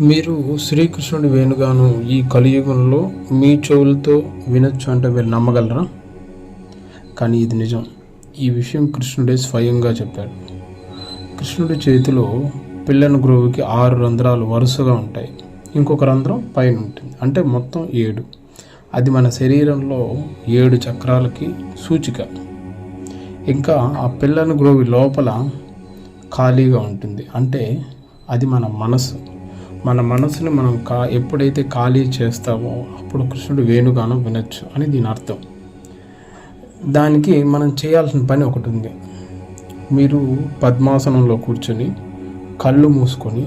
మీరు శ్రీకృష్ణుడి వేణుగానం ఈ కలియుగంలో మీ చెవులతో వినొచ్చు అంటే మీరు నమ్మగలరా? కానీ ఇది నిజం. ఈ విషయం కృష్ణుడే స్వయంగా చెప్పాడు. కృష్ణుడి చేతిలో పిల్లని గ్రోవికి 6 రంధ్రాలు వరుసగా ఉంటాయి. ఇంకొక రంధ్రం పైన ఉంటుంది, అంటే మొత్తం 7. అది మన శరీరంలో 7 చక్రాలకి సూచిక. ఇంకా ఆ పిల్లని గ్రోవి లోపల ఖాళీగా ఉంటుంది, అంటే అది మన మనసు. మన మనసుని మనం ఎప్పుడైతే ఖాళీ చేస్తామో అప్పుడు కృష్ణుడు వేణుగానం వినొచ్చు అని దీని అర్థం. దానికి మనం చేయాల్సిన పని ఒకటి ఉంది. మీరు పద్మాసనంలో కూర్చొని కళ్ళు మూసుకొని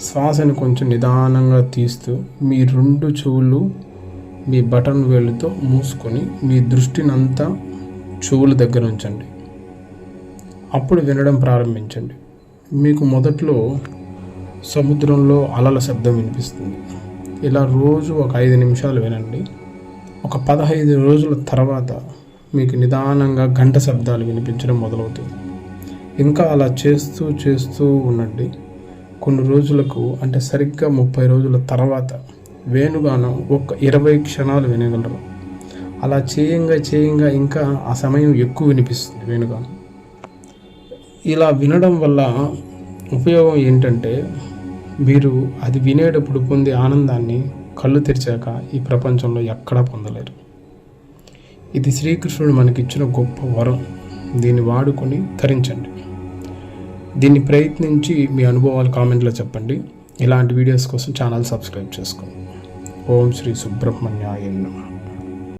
శ్వాసని కొంచెం నిదానంగా తీస్తూ మీ 2 చెవులు మీ బటన్ వేళ్ళతో మూసుకొని మీ దృష్టిని అంతా చెవుల దగ్గర ఉంచండి. అప్పుడు వినడం ప్రారంభించండి. మీకు మొదట్లో సముద్రంలో అలల శబ్దం వినిపిస్తుంది. ఇలా రోజు ఒక 5 నిమిషాలు వినండి. ఒక 15 రోజుల తర్వాత మీకు నిదానంగా గంట శబ్దాలు వినిపించడం మొదలవుతుంది. ఇంకా అలా చేస్తూ ఉండండి. కొన్ని రోజులకు, అంటే సరిగ్గా 30 రోజుల తర్వాత వేణుగానం ఒక 20 క్షణాలు వినగలరు. అలా చేయంగా ఇంకా ఆ సమయం ఎక్కువ వినిపిస్తుంది వేణుగానం. ఇలా వినడం వల్ల ఉపయోగం ఏంటంటే, మీరు అది వినేటప్పుడు పొందే ఆనందాన్ని కళ్ళు తెరిచాక ఈ ప్రపంచంలో ఎక్కడా పొందలేరు. ఇది శ్రీకృష్ణుడు మనకిచ్చిన గొప్ప వరం. దీన్ని వాడుకొని తరించండి. దీన్ని ప్రయత్నించి మీ అనుభవాలు కామెంట్లో చెప్పండి. ఇలాంటి వీడియోస్ కోసం ఛానల్ సబ్స్క్రైబ్ చేసుకోండి. ఓం శ్రీ సుబ్రహ్మణ్యాయ నమః.